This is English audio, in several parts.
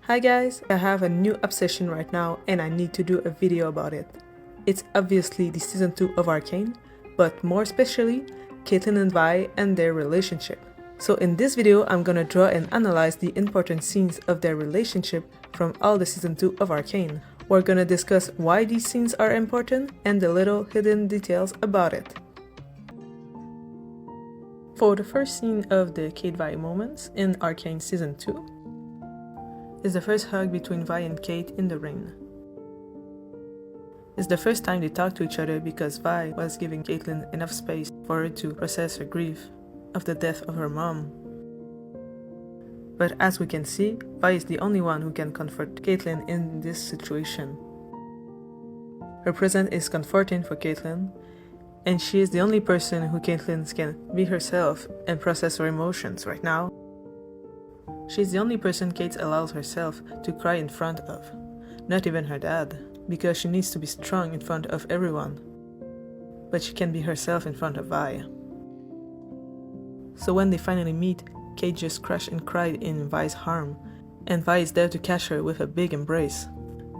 Hi guys, I have a new obsession right now and I need to do a video about it. It's obviously the season 2 of Arcane, but more especially Caitlyn and Vi and their relationship. So in this video I'm gonna draw and analyze the important scenes of their relationship from all the season 2 of Arcane. We're gonna discuss why these scenes are important and the little hidden details about it. For the first scene of the Caitvi moments in Arcane season 2, is the first hug between Vi and Kate in the rain. It's the first time they talk to each other because Vi was giving Caitlyn enough space for her to process her grief of the death of her mom. But as we can see, Vi is the only one who can comfort Caitlyn in this situation. Her presence is comforting for Caitlyn, and she is the only person who Caitlyn can be herself and process her emotions right now. She's the only person Kate allows herself to cry in front of, not even her dad, because she needs to be strong in front of everyone. But she can be herself in front of Vi. So when they finally meet, Kate just crashed and cried in Vi's arm, and Vi is there to catch her with a big embrace.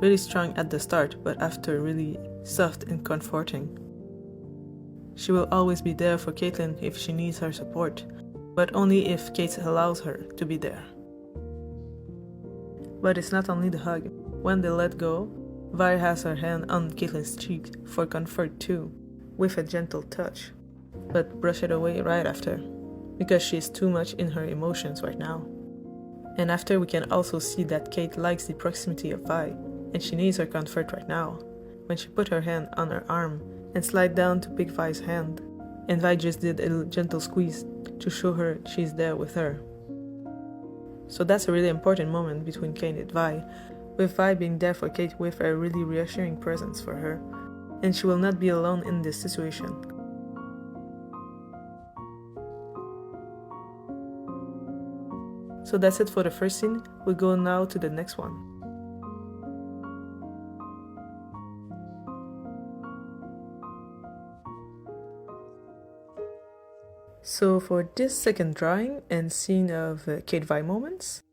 Really strong at the start, but after really soft and comforting. She will always be there for Caitlyn if she needs her support, but only if Kate allows her to be there. But it's not only the hug. When they let go, Vi has her hand on Caitlyn's cheek for comfort too, with a gentle touch, but brush it away right after, because she is too much in her emotions right now. And after we can also see that Kate likes the proximity of Vi, and she needs her comfort right now, when she put her hand on her arm and slide down to pick Vi's hand, and Vi just did a gentle squeeze to show her she's there with her. So that's a really important moment between Kate and Vi, with Vi being there for Kate with a really reassuring presence for her, and she will not be alone in this situation. So that's it for the first scene. We'll go now to the next one. So for this second drawing and scene of Caitvi moments,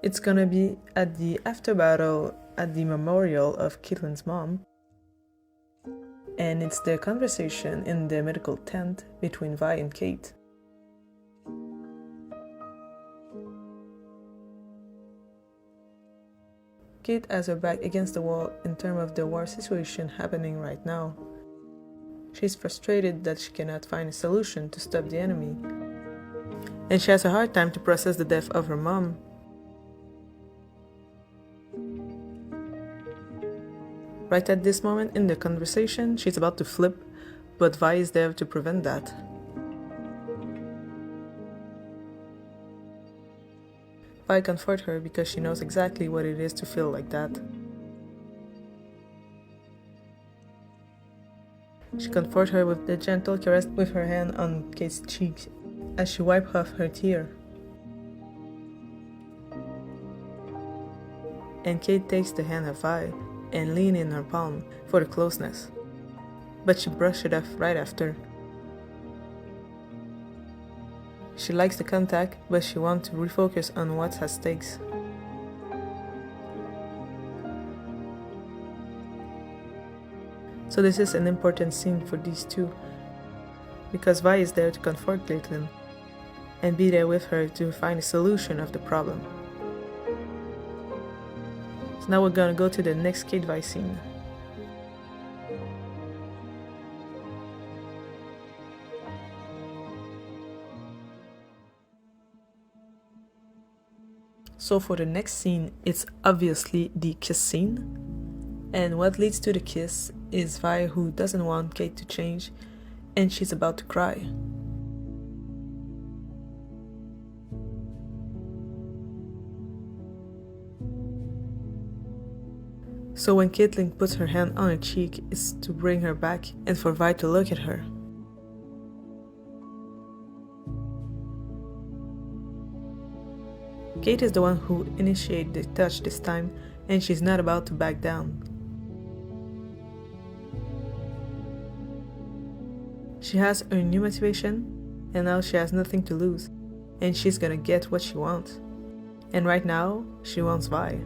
it's gonna be at the after battle at the memorial of Caitlyn's mom, and it's the conversation in the medical tent between Vi and Kate. Kate has her back against the wall in terms of the war situation happening right now. She's frustrated that she cannot find a solution to stop the enemy, and she has a hard time to process the death of her mom. Right at this moment in the conversation, she's about to flip, but Vi is there to prevent that. Vi comforts her because she knows exactly what it is to feel like that. She comforts her with the gentle caress with her hand on Kate's cheek as she wipes off her tear. And Kate takes the hand of Vi and leans in her palm for the closeness, but she brushes it off right after. She likes the contact, but she wants to refocus on what's at stake. So this is an important scene for these two, because Vi is there to comfort Caitlyn and be there with her to find a solution of the problem. So now we're gonna go to the next Caitvi scene. So for the next scene, it's obviously the kiss scene. And what leads to the kiss is Vi, who doesn't want Kate to change, and she's about to cry. So when Caitlyn puts her hand on her cheek, it's to bring her back and for Vi to look at her. Kate is the one who initiated the touch this time, and she's not about to back down. She has her new motivation, and now she has nothing to lose, and she's gonna get what she wants. And right now, she wants Vi.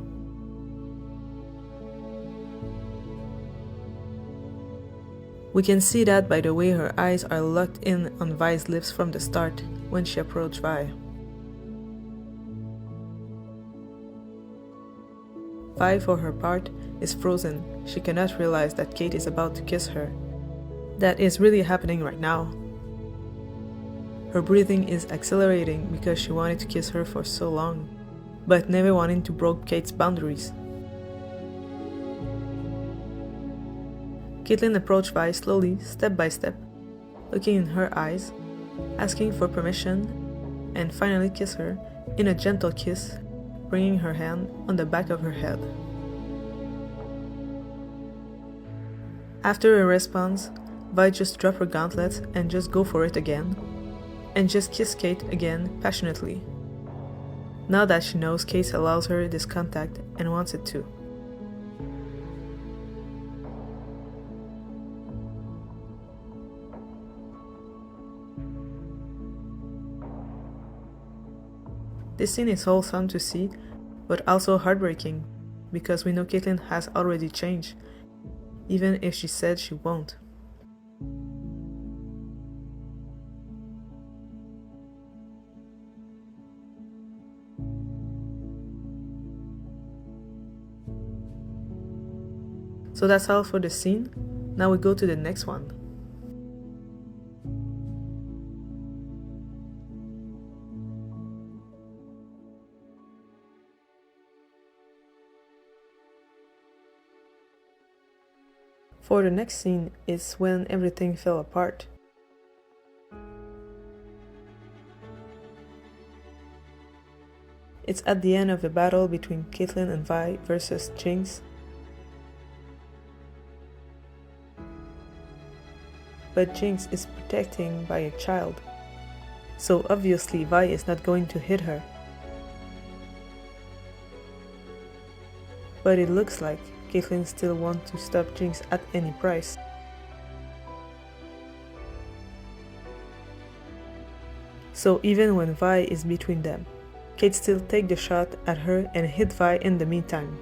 We can see that by the way her eyes are locked in on Vi's lips from the start when she approached Vi. Vi, for her part, is frozen. She cannot realize that Kate is about to kiss her. That is really happening right now. Her breathing is accelerating because she wanted to kiss her for so long, but never wanting to break Kate's boundaries. Caitlin approached Vi slowly, step by step, looking in her eyes, asking for permission, and finally kissed her in a gentle kiss, bringing her hand on the back of her head. After a response, Vi just dropped her gauntlets and just go for it again, and just kiss Kate again passionately, now that she knows Kate allows her this contact and wants it too. This scene is wholesome to see, but also heartbreaking, because we know Caitlin has already changed, even if she said she won't. So that's all for the scene. Now we go to the next one. For the next scene, it's when everything fell apart. It's at the end of the battle between Caitlin and Vi versus Jinx. But Jinx is protecting by a child, so obviously Vi is not going to hit her. But it looks like Caitlin still wants to stop Jinx at any price. So even when Vi is between them, Kate still takes the shot at her and hit Vi in the meantime.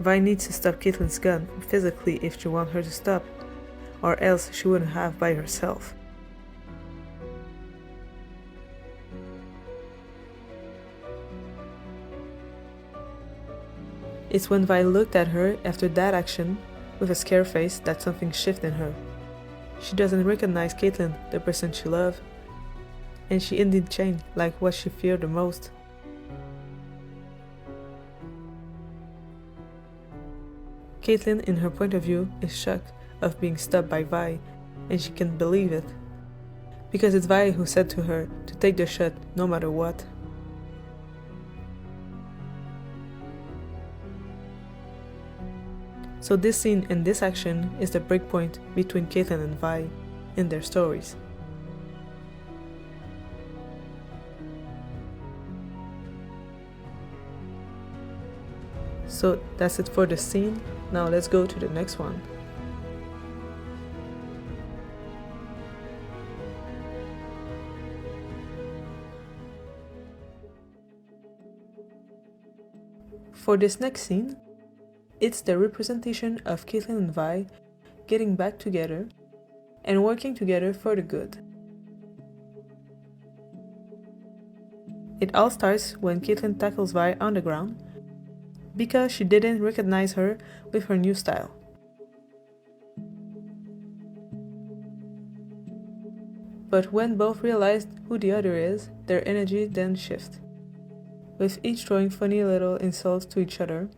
Vi needs to stop Caitlin's gun physically if she wants her to stop, or else she wouldn't have by herself. It's when Vi looked at her after that action with a scared face that something shifted in her. She doesn't recognize Caitlin, the person she loved, and she indeed changed like what she feared the most. Caitlin, in her point of view, is shocked of being stopped by Vi, and she can't believe it, because it's Vi who said to her to take the shot no matter what. So this scene and this action is the breakpoint between Caitlin and Vi in their stories. So that's it for the scene. Now let's go to the next one. For this next scene, it's the representation of Caitlin and Vi getting back together and working together for the good. It all starts when Caitlin tackles Vi on the ground because she didn't recognize her with her new style. But when both realized who the other is, their energy then shifts, with each throwing funny little insults to each other.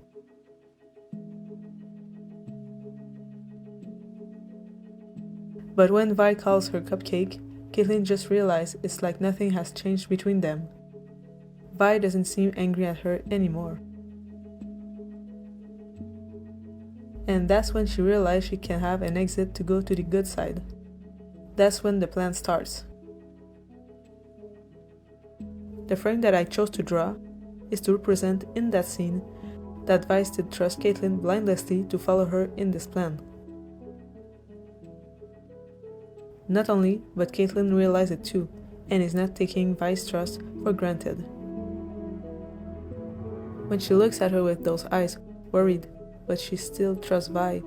But when Vi calls her cupcake, Caitlin just realizes it's like nothing has changed between them. Vi doesn't seem angry at her anymore. And that's when she realizes she can have an exit to go to the good side. That's when the plan starts. The frame that I chose to draw is to represent in that scene that Vi still trusts Caitlin blindlessly to follow her in this plan. Not only, but Caitlin realized it too, and is not taking Vi's trust for granted. When she looks at her with those eyes, worried, but she still trusts Vi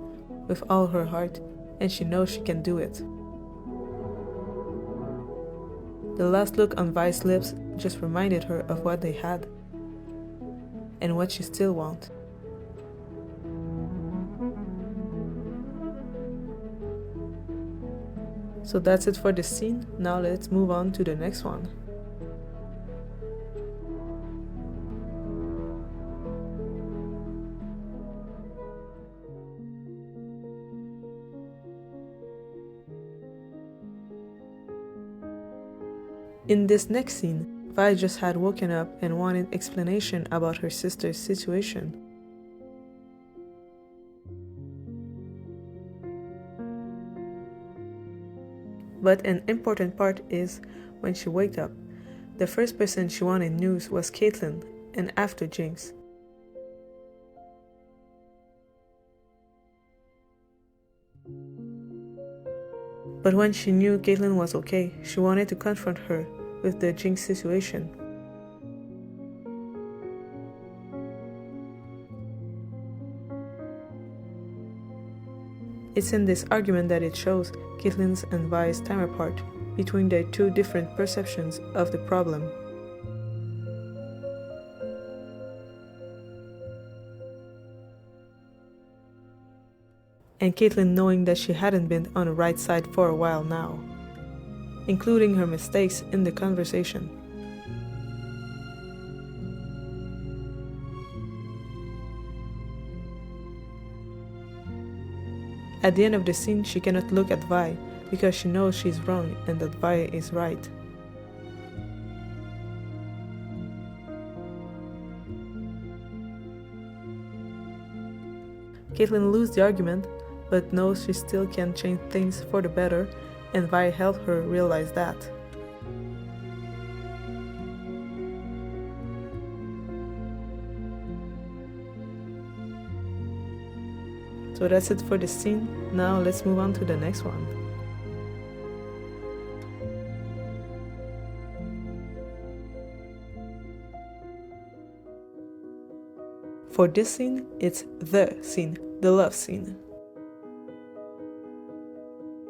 with all her heart, and she knows she can do it. The last look on Vi's lips just reminded her of what they had, and what she still wants. So that's it for this scene. Now let's move on to the next one. In this next scene, Vi just had woken up and wanted explanation about her sister's situation. But an important part is, when she waked up, the first person she wanted news was Caitlin, and after Jinx. But when she knew Caitlin was okay, she wanted to confront her with the Jinx situation. It's in this argument that it shows Caitlin's and Vi's time apart between their two different perceptions of the problem. And Caitlin knowing that she hadn't been on the right side for a while now, including her mistakes in the conversation. At the end of the scene, she cannot look at Vi because she knows she's wrong and that Vi is right. Caitlin loses the argument, but knows she still can change things for the better, and Vi helped her realize that. So that's it for this scene. Now let's move on to the next one. For this scene, it's the scene, the love scene.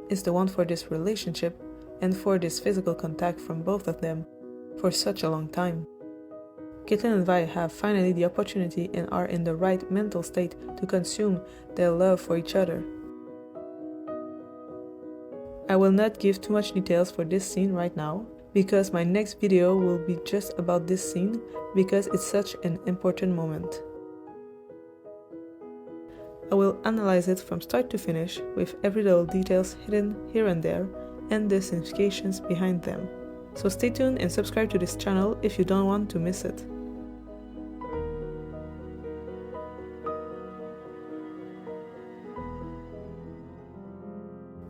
It's the one for this relationship and for this physical contact from both of them for such a long time. Caitlin and Vi have finally the opportunity and are in the right mental state to consume their love for each other. I will not give too much details for this scene right now, because my next video will be just about this scene, because it's such an important moment. I will analyze it from start to finish, with every little details hidden here and there, and the significations behind them. So stay tuned and subscribe to this channel if you don't want to miss it.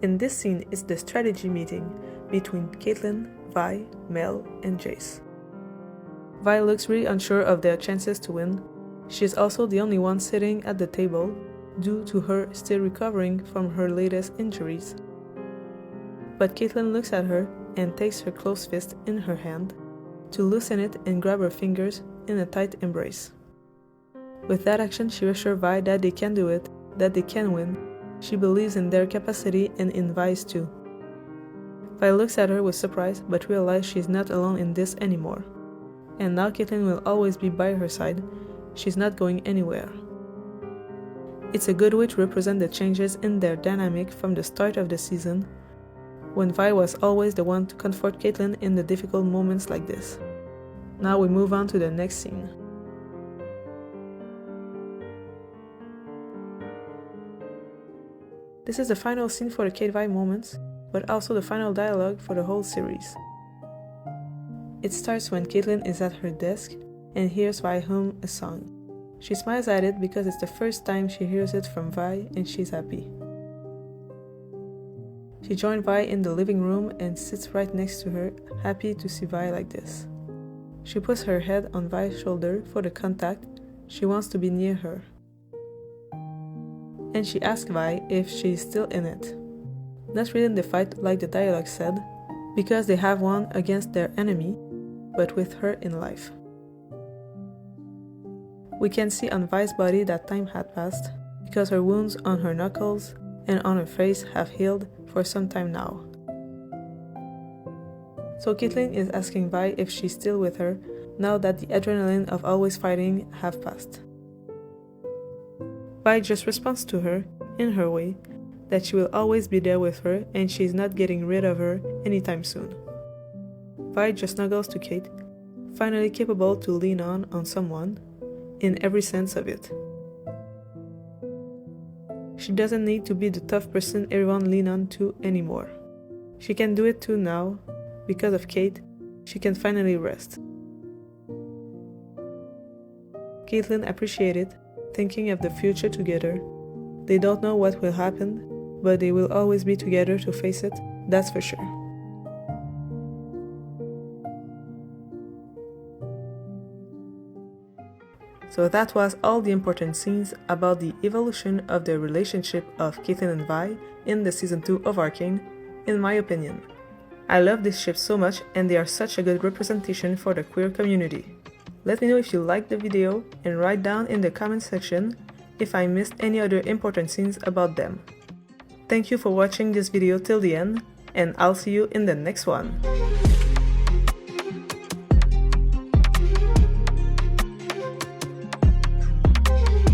In this scene is the strategy meeting between Caitlin, Vi, Mel, and Jace. Vi looks really unsure of their chances to win. She is also the only one sitting at the table, due to her still recovering from her latest injuries. But Caitlin looks at her and takes her closed fist in her hand to loosen it and grab her fingers in a tight embrace. With that action, she assures Vi that they can do it, that they can win. She believes in their capacity and in Vi's too. Vi looks at her with surprise but realizes she's not alone in this anymore. And now Caitlin will always be by her side. She's not going anywhere. It's a good way to represent the changes in their dynamic from the start of the season, when Vi was always the one to comfort Caitlin in the difficult moments like this. Now we move on to the next scene. This is the final scene for the Caitvi moments, but also the final dialogue for the whole series. It starts when Caitlin is at her desk and hears Vi hum a song. She smiles at it because it's the first time she hears it from Vi and she's happy. She joins Vi in the living room and sits right next to her, happy to see Vi like this. She puts her head on Vi's shoulder for the contact. She wants to be near her. And she asks Vi if she is still in it. Not really in the fight like the dialogue said, because they have won against their enemy, but with her in life. We can see on Vi's body that time had passed, because her wounds on her knuckles and on her face have healed for some time now. So Caitlin is asking Vi if she's still with her now that the adrenaline of always fighting have passed. Vi just responds to her, in her way, that she will always be there with her and she's not getting rid of her anytime soon. Vi just snuggles to Kate, finally capable to lean on someone, in every sense of it. She doesn't need to be the tough person everyone lean on to anymore. She can do it too now. Because of Kate, she can finally rest. Caitlin appreciated, thinking of the future together. They don't know what will happen, but they will always be together to face it, that's for sure. So that was all the important scenes about the evolution of the relationship of Caitlin and Vi in the season 2 of Arcane, in my opinion. I love this ship so much and they are such a good representation for the queer community. Let me know if you liked the video and write down in the comment section if I missed any other important scenes about them. Thank you for watching this video till the end, and I'll see you in the next one.